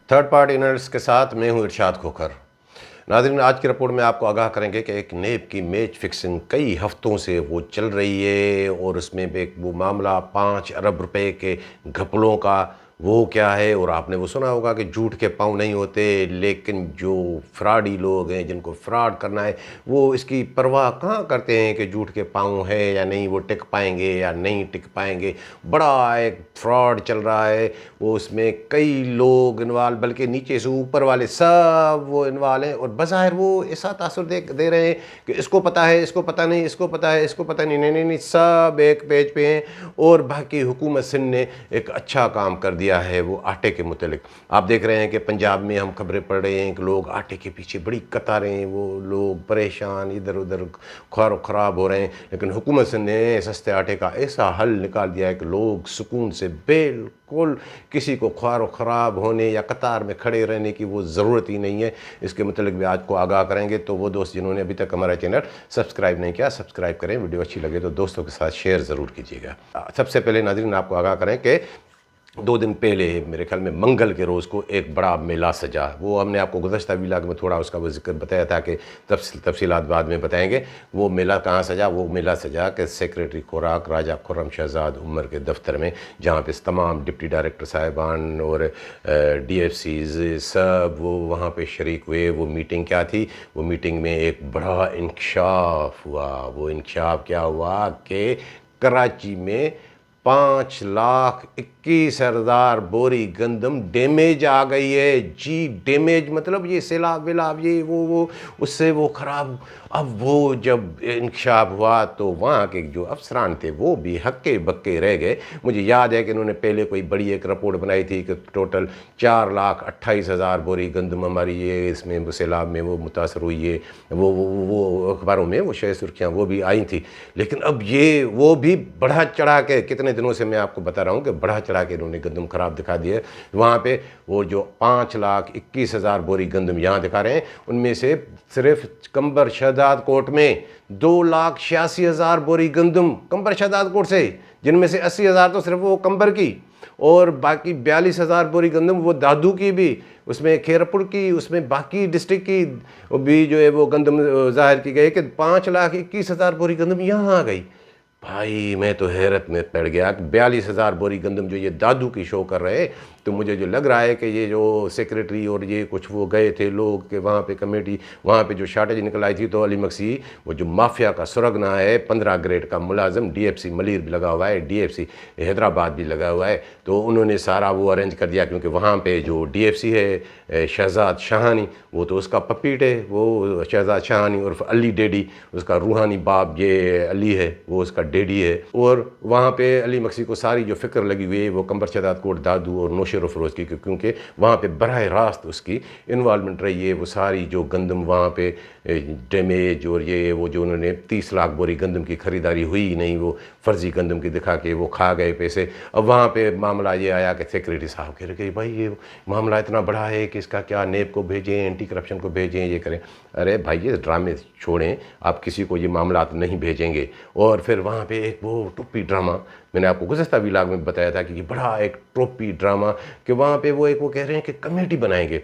Third party analyst کے ساتھ میں ہوں ارشاد کھوکھر۔ ناظرین، آج کی رپورٹ میں آپ کو آگاہ کریں گے کہ ایک نیب کی میچ فکسنگ کئی ہفتوں سے وہ چل رہی ہے، اور اس میں ایک وہ معاملہ 5 ارب روپے کے گھپلوں کا وہ کیا ہے۔ اور آپ نے وہ سنا ہوگا کہ جھوٹ کے پاؤں نہیں ہوتے، لیکن جو فراڈی لوگ ہیں جن کو فراڈ کرنا ہے وہ اس کی پرواہ کہاں کرتے ہیں کہ جھوٹ کے پاؤں ہے یا نہیں، وہ ٹک پائیں گے یا نہیں ٹک پائیں گے۔ بڑا ایک فراڈ چل رہا ہے، وہ اس میں کئی لوگ انوالو، بلکہ نیچے سے اوپر والے سب وہ انوالو ہیں، اور بظاہر وہ ایسا تاثر دے رہے ہیں کہ اس کو پتہ ہے، اس کو پتہ نہیں، اس کو پتہ ہے، اس کو پتہ نہیں، نہیں، سب ایک پیج پہ ہیں۔ اور باقی حکومت سندھ نے ایک اچھا کام کر دیا ہے وہ آٹے کے متعلق۔ آپ دیکھ رہے ہیں کہ پنجاب میں ہم خبریں پڑھ رہے ہیں کہ لوگ آٹے کے پیچھے بڑی قطاریں، وہ لوگ پریشان ادھر ادھر خوار و خراب ہو رہے ہیں، لیکن حکومت سندھ نے سستے آٹے کا ایسا حل نکال دیا ہے کہ لوگ سکون سے بالکل کسی کو خوار و خراب ہونے یا قطار میں کھڑے رہنے کی وہ ضرورت ہی نہیں ہے۔ اس کے متعلق بھی آج کو آگاہ کریں گے، تو وہ دوست جنہوں نے ابھی تک ہمارا چینل سبسکرائب نہیں کیا، سبسکرائب کریں، ویڈیو اچھی لگے تو دوستوں کے ساتھ شیئر ضرور کیجیے گا۔ سب سے پہلے ناظرین آپ کو آگاہ کریں کہ 2 دن پہلے میرے خیال میں منگل کے روز کو ایک بڑا میلہ سجا۔ وہ ہم نے آپ کو گزشتہ ویلاگ میں تھوڑا اس کا وہ ذکر بتایا تھا کہ تفصیلات بعد میں بتائیں گے۔ وہ میلہ کہاں سجا؟ وہ میلہ سجا کہ سیکریٹری خوراک راجہ خرم شہزاد عمر کے دفتر میں، جہاں پہ تمام ڈپٹی ڈائریکٹر صاحبان اور ڈی ایف سیز سب وہ وہاں پہ شریک ہوئے۔ وہ میٹنگ کیا تھی؟ وہ میٹنگ میں ایک بڑا انکشاف ہوا۔ وہ انکشاف کیا ہوا کہ کراچی میں 5,21,000 بوری گندم ڈیمیج آ گئی ہے۔ جی ڈیمیج مطلب یہ سیلاب ویلاب یہ وہ اس سے وہ خراب۔ اب وہ جب انکشاف ہوا تو وہاں کے جو افسران تھے وہ بھی ہکے بکے رہ گئے۔ مجھے یاد ہے کہ انہوں نے پہلے کوئی بڑی ایک رپورٹ بنائی تھی کہ ٹوٹل 4,28,000 بوری گندم ہماری یہ اس میں سیلاب میں وہ متاثر ہوئی ہے۔ وہ اخباروں میں وہ شہ سرخیاں وہ بھی آئی تھیں، لیکن اب یہ وہ بھی بڑھا چڑھا کے کتنے دنوں سے میں آپ کو بتا رہا ہوں کہ بڑھا چڑھا کے انہوں نے گندم خراب دکھا دی ہے۔ وہاں پہ وہ جو 5,21,000 بوری گندم یہاں دکھا رہے ہیں، ان میں سے صرف کمبر شہزاد کوٹ میں 2,86,000 بوری گندم کمبر شہزاد کوٹ سے، جن میں سے 80,000 تو صرف وہ کمبر کی، اور باقی 42,000 بوری گندم وہ دادو کی بھی، اس میں کھیرپور کی، اس میں باقی ڈسٹرکٹ کی بھی جو ہے وہ گندم ظاہر کی گئی کہ 5,21,000 بوری گندم یہاں آ گئی۔ بھائی میں تو حیرت میں پڑ گیا کہ 42,000 بوری گندم جو یہ دادو کی شو کر رہے، تو مجھے جو لگ رہا ہے کہ یہ جو سیکریٹری اور یہ کچھ وہ گئے تھے لوگ کہ وہاں پہ کمیٹی وہاں پہ جو شارٹیج نکل آئی تھی، تو علی مکسی وہ جو مافیا کا سرغنا ہے 15 گریڈ کا ملازم، ڈی ایف سی ملیر بھی لگا ہوا ہے، ڈی ایف سی حیدرآباد بھی لگا ہوا ہے، تو انہوں نے سارا وہ ارینج کر دیا، کیونکہ وہاں پہ جو ڈی ایف سی ہے شہزاد شاہانی، وہ تو اس کا پپیٹ ہے، وہ شہزاد شاہانی عرف علی ڈیڈی، اس کا روحانی باپ یہ علی ہے، وہ اس کا ڈیڈی ہے۔ اور وہاں پہ علی مکسی کو ساری جو فکر لگی ہوئی ہے وہ کمبر شہزاد کوٹ دادو اور نوشیر و فروز کی، کیونکہ وہاں پہ براہ راست اس کی انوالومنٹ رہی ہے۔ وہ ساری جو گندم وہاں پہ ڈیمیج اور یہ وہ جو انہوں نے 30 لاکھ بوری گندم کی خریداری ہوئی ہی نہیں، وہ فرضی گندم کی دکھا کے وہ کھا گئے پیسے۔ اب وہاں پہ معاملہ یہ آیا کہ سیکریٹری صاحب کہہ رہے کہ بھائی یہ معاملہ اتنا بڑا ہے کہ اس کا کیا نیب کو بھیجیں، اینٹی کرپشن کو بھیجیں، یہ کریں۔ ارے بھائی یہ ڈرامے چھوڑیں، آپ کسی کو یہ معاملات نہیں بھیجیں گے۔ اور پھر وہاں پہ ایک وہ ٹوپی ڈرامہ، میں نے آپ کو گزشتہ ویلاگ میں بتایا تھا کہ یہ بڑا ایک ٹوپی ڈرامہ کہ وہاں پہ وہ کہہ رہے ہیں کہ کمیٹی بنائیں گے۔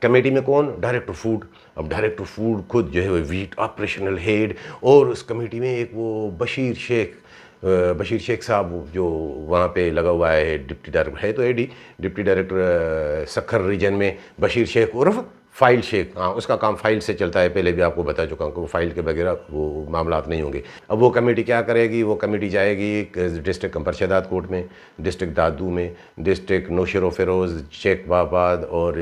کمیٹی میں کون؟ Director food. اب ڈائریکٹر فوڈ خود جو ہے وہ ویٹ آپریشنل ہیڈ، اور اس کمیٹی میں ایک وہ بشیر شیخ صاحب جو وہاں پہ لگا ہوا ہے، ڈپٹی ڈائریکٹر ہے تو ایڈی ڈپٹی ڈائریکٹر سکھر ریجن میں، بشیر شیخ عرف فائل شیخ، ہاں اس کا کام فائل سے چلتا ہے، پہلے بھی آپ کو بتا چکا ہوں کہ وہ فائل کے بغیر وہ معاملات نہیں ہوں گے۔ اب وہ کمیٹی کیا کرے گی؟ وہ کمیٹی جائے گی ڈسٹرکٹ کمبر شہزاد کوٹ میں، ڈسٹرکٹ دادو میں، ڈسٹرکٹ نوشیر و فیروز، شیخ آباد اور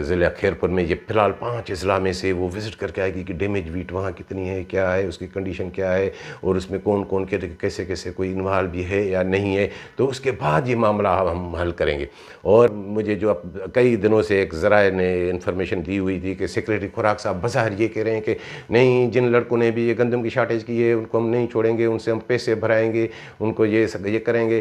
ضلع کھیرپور میں۔ یہ فی الحال 5 اضلاع میں سے وہ وزٹ کر کے آئے گی کہ ڈیمیج ویٹ وہاں کتنی ہے، کیا ہے اس کی کنڈیشن، کیا ہے، اور اس میں کون کون کیسے کوئی انوالو بھی ہے یا نہیں ہے، تو اس کے بعد یہ معاملہ ہم حل کریں گے۔ اور مجھے جو کئی دنوں سے ایک ذرائع نے انفارمیشن دی ہوئی تھی کہ سیکریٹری خوراک صاحب بظاہر یہ کہہ رہے ہیں کہ نہیں، جن لڑکوں نے بھی یہ گندم کی شارٹیج کی ہے ان کو ہم نہیں چھوڑیں گے، ان سے ہم پیسے بھرائیں گے، ان کو یہ کریں گے۔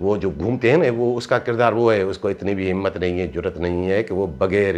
وہ جو گھومتے ہیں نا وہ اس کا کردار وہ ہے، اس کو اتنی بھی ہمت نہیں ہے، جرت نہیں ہے کہ وہ بغیر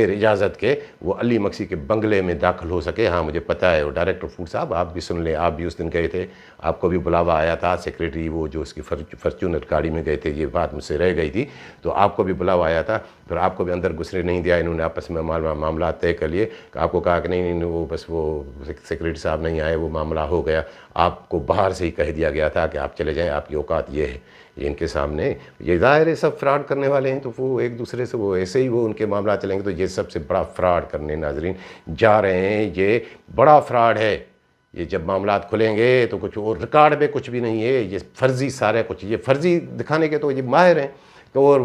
اجازت کے وہ علی مکسی کے بنگلے میں داخل ہو سکے۔ ہاں مجھے پتہ ہے، وہ ڈائریکٹر فوڈ صاحب آپ بھی سن لیں، آپ بھی اس دن گئے تھے، آپ کو بھی بلاوا آیا تھا، سیکریٹری وہ جو اس کی فارچونر گاڑی میں گئے تھے، یہ بات مجھ سے رہ گئی تھی، تو آپ کو بھی بلاوا آیا تھا، پھر آپ کو بھی اندر گھسنے نہیں دیا، انہوں نے آپس میں معاملات طے کر لیے کہ آپ کو کہا کہ نہیں وہ بس وہ سیکریٹری صاحب نہیں آئے، وہ معاملہ ہو گیا، آپ کو باہر سے ہی کہہ دیا گیا تھا کہ آپ چلے جائیں، آپ کی اوقات یہ ہے۔ یہ ان کے سامنے یہ ظاہر ہے سب فراڈ کرنے والے ہیں، تو وہ ایک دوسرے سے وہ ایسے ہی وہ ان کے معاملات چلیں گے، تو یہ سب سے بڑا فراڈ کرنے ناظرین جا رہے ہیں، یہ بڑا فراڈ ہے۔ یہ جب معاملات کھلیں گے تو کچھ اور ریکارڈ میں کچھ بھی نہیں ہے، یہ فرضی سارے کچھ، یہ فرضی دکھانے کے تو یہ ماہر ہیں۔ تو اور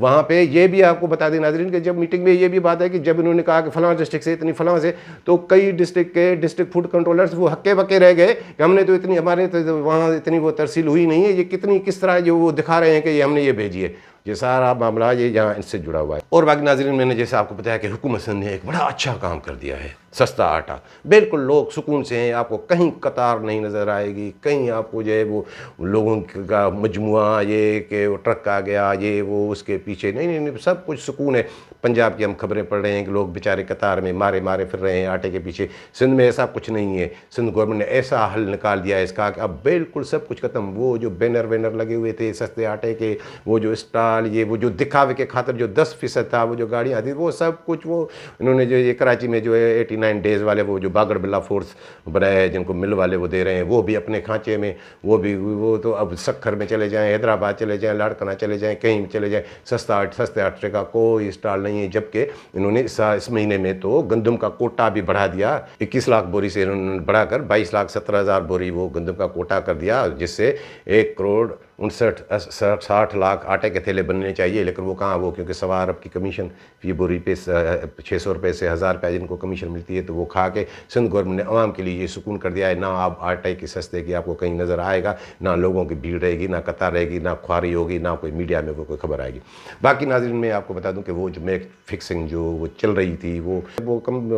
وہاں پہ یہ بھی آپ کو بتا دیں ناظرین کہ جب میٹنگ میں یہ بھی بات ہے کہ جب انہوں نے کہا کہ فلاں ڈسٹرکٹ سے اتنی فلاں سے، تو کئی ڈسٹرکٹ کے ڈسٹرکٹ فوڈ کنٹرولرز وہ ہکے بکے رہ گئے کہ ہم نے تو اتنی، ہمارے تو وہاں اتنی وہ ترسیل ہوئی نہیں ہے، یہ کتنی کس طرح جو وہ دکھا رہے ہیں کہ یہ ہم نے یہ بھیجی ہے۔ یہ سارا معاملہ یہ یہاں ان سے جڑا ہوا ہے۔ اور باقی ناظرین میں نے جیسے آپ کو بتایا کہ حکومت نے ایک بڑا اچھا کام کر دیا ہے، سستا آٹا، بالکل لوگ سکون سے ہیں، آپ کو کہیں قطار نہیں نظر آئے گی، کہیں آپ کو جو ہے وہ لوگوں کا مجموعہ یہ کہ وہ ٹرک آ گیا یہ وہ اس کے پیچھے نہیں، سب کچھ سکون ہے۔ پنجاب کی ہم خبریں پڑھ رہے ہیں کہ لوگ بیچارے قطار میں مارے پھر رہے ہیں آٹے کے پیچھے۔ سندھ میں ایسا کچھ نہیں ہے، سندھ گورنمنٹ نے ایسا حل نکال دیا ہے اس کا کہ اب بالکل سب کچھ ختم۔ وہ جو بینر لگے ہوئے تھے سستے آٹے کے، وہ جو اسٹال، یہ وہ جو دکھاوے کے خاطر جو 10% تھا، وہ جو گاڑیاں آتی وہ سب کچھ وہ انہوں نے جو یہ کراچی میں جو ہے 89 ڈیز والے وہ جو باگڑ بلا فورس بنایا ہے جن کو مل والے وہ دے رہے ہیں، وہ بھی اپنے کھانچے میں، وہ تو اب سکھر میں چلے جائیں، حیدرآباد چلے جائیں، لاڑکانہ چلے جائیں، کہیں بھی چلے جائیں، سستے آٹے کا کوئی اسٹال نہیں ہے۔ جبکہ انہوں نے اس مہینے میں تو گندم کا کوٹا بھی بڑھا دیا، 21 لاکھ بوری سے انہوں نے بڑھا کر 22,70,000 بوری وہ گندم کا کوٹا کر دیا، جس سے 1,59,60 لاکھ آٹے کے تھیلے بننے چاہیے، لیکن وہ کہاں، وہ کیونکہ 1.25 ارب کی کمیشن فی بوری پہ 600 روپے سے 1,000 روپے جن کو کمیشن ملتی ہے، تو وہ کھا کے سندھ گورنمنٹ نے عوام کے لیے یہ سکون کر دیا ہے، نہ آپ آٹے کی سستے کی آپ کو کہیں نظر آئے گا، نہ لوگوں کی بھیڑ رہے گی، نہ قطار رہے گی، نہ خواری ہوگی، نہ کوئی میڈیا میں وہ کوئی خبر آئے گی۔ باقی ناظرین میں آپ کو بتا دوں کہ وہ جو میک فکسنگ جو وہ چل رہی تھی، وہ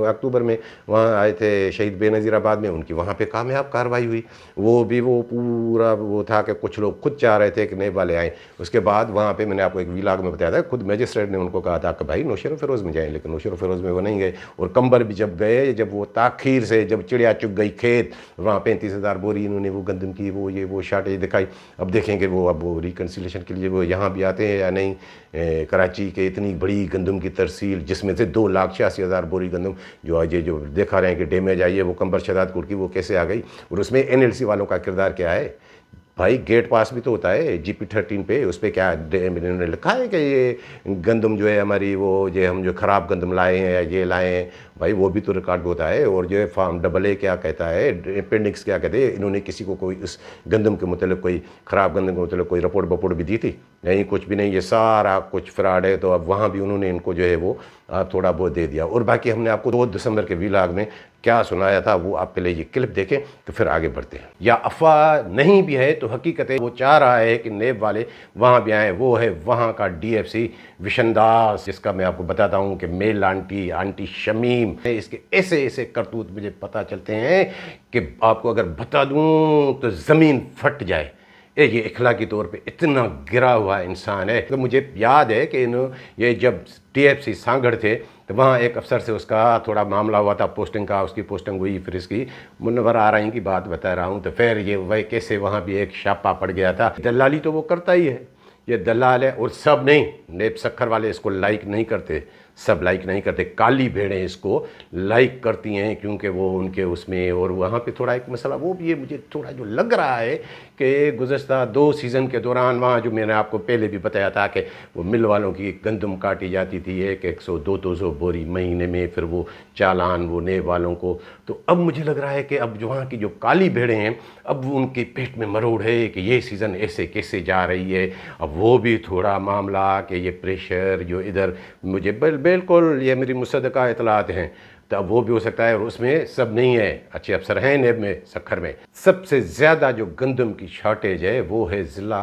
اکتوبر میں وہاں آئے تھے شہید بے نظیر آباد میں، ان کی وہاں پہ کامیاب کارروائی ہوئی، وہ بھی وہ پورا وہ تھا کہ کچھ لوگ خود چاہ رہے تھے کہ نیب والے آئیں۔ اس کے بعد وہاں پہ میں نے آپ کو ایک ویلاگ میں بتایا تھا، خود میجسٹریٹ نے ان کو کہا تھا کہ بھائی نوشہر و فیروز میں جائیں، لیکن نوشہر و فیروز میں وہ نہیں گئے، اور کمبر بھی جب گئے، جب وہ تاخیر سے جب چڑیا چگ گئی کھیت، وہاں 35,000 بوری انہوں نے وہ گندم کی وہ شارٹیج دکھائی۔ اب دیکھیں کہ وہ ریکنسیلیشن کے لیے وہ یہاں بھی آتے ہیں یا نہیں۔ کراچی کے اتنی بڑی گندم کی ترسیل، جس میں سے 2,86,000 بوری گندم جو آج جو دیکھا رہے ہیں کہ ڈیمیج آئی ہے، وہ کمبر شہزاد کوٹ کی وہ کیسے آ گئی، اور اس میں NLC والوں کا کردار کیا ہے؟ بھائی گیٹ پاس بھی تو ہوتا ہے GP 13 پہ، اس پہ کیا انہوں نے لکھا ہے کہ یہ گندم جو ہے ہماری وہ جو ہم جو خراب گندم لائے ہیں یا یہ لائے ہیں، بھائی وہ بھی تو ریکارڈ ہوتا ہے۔ اور جو ہے فارم AA کیا کہتا ہے، اپینڈکس کیا کہتے ہیں، انہوں نے کسی کو کوئی اس گندم کے متعلق کوئی خراب گندم کے متعلق کوئی رپورٹ بھی دی تھی؟ نہیں، کچھ بھی نہیں، یہ سارا کچھ فراڈ ہے۔ تو اب وہاں بھی انہوں نے ان کو جو ہے وہ تھوڑا بہت دے دیا۔ اور باقی ہم نے آپ کو 2 دسمبر کے ویلاگ میں کیا سنایا تھا، وہ آپ پہلے یہ کلپ دیکھیں تو پھر آگے بڑھتے ہیں۔ یا افواہ نہیں بھی ہے تو حقیقت ہے، وہ چاہ رہا ہے کہ نیب والے وہاں بھی آئیں، وہ ہے وہاں کا DFC وشن داس، جس کا میں آپ کو بتاتا ہوں کہ میل آنٹی شمیم، اس کے ایسے کرتوت مجھے پتہ چلتے ہیں کہ آپ کو اگر بتا دوں تو زمین پھٹ جائے۔ یہ اخلاقی طور پہ اتنا گرا ہوا انسان ہے کہ مجھے یاد ہے کہ یہ جب TFC سانگڑ تھے تو وہاں ایک افسر سے اس کا تھوڑا معاملہ ہوا تھا پوسٹنگ کا، اس کی پوسٹنگ ہوئی، پھر اس کی منور آرائیں کی بات بتا رہا ہوں، تو پھر یہ کیسے وہاں بھی ایک شاپا پڑ گیا تھا۔ دلالی تو وہ کرتا ہی ہے، یہ دلال ہے، اور سب نہیں، نیب سکھر والے اس کو لائک نہیں کرتے، سب لائک نہیں کرتے، کالی بھیڑیں اس کو لائک کرتی ہیں کیونکہ وہ ان کے اس میں۔ اور وہاں پہ تھوڑا ایک مسئلہ وہ بھی ہے، مجھے تھوڑا جو لگ رہا ہے کہ گزشتہ 2 سیزن کے دوران وہاں جو میں نے آپ کو پہلے بھی بتایا تھا کہ وہ مل والوں کی گندم کاٹی جاتی تھی 100-200 بوری مہینے میں، پھر وہ چالان وہ نیب والوں کو، تو اب مجھے لگ رہا ہے کہ اب جو وہاں کی جو کالی بھیڑیں ہیں، اب ان کے پیٹ میں مروڑ ہے کہ یہ سیزن ایسے کیسے جا رہی ہے۔ اب وہ بھی تھوڑا معاملہ کہ یہ پریشر جو ادھر مجھے بالکل یہ میری مصدقہ اطلاعات ہیں، تو اب وہ بھی ہو سکتا ہے، اور اس میں سب نہیں ہے، اچھے افسر ہیں نیب میں سکھر میں۔ سب سے زیادہ جو گندم کی شارٹیج ہے وہ ہے ضلع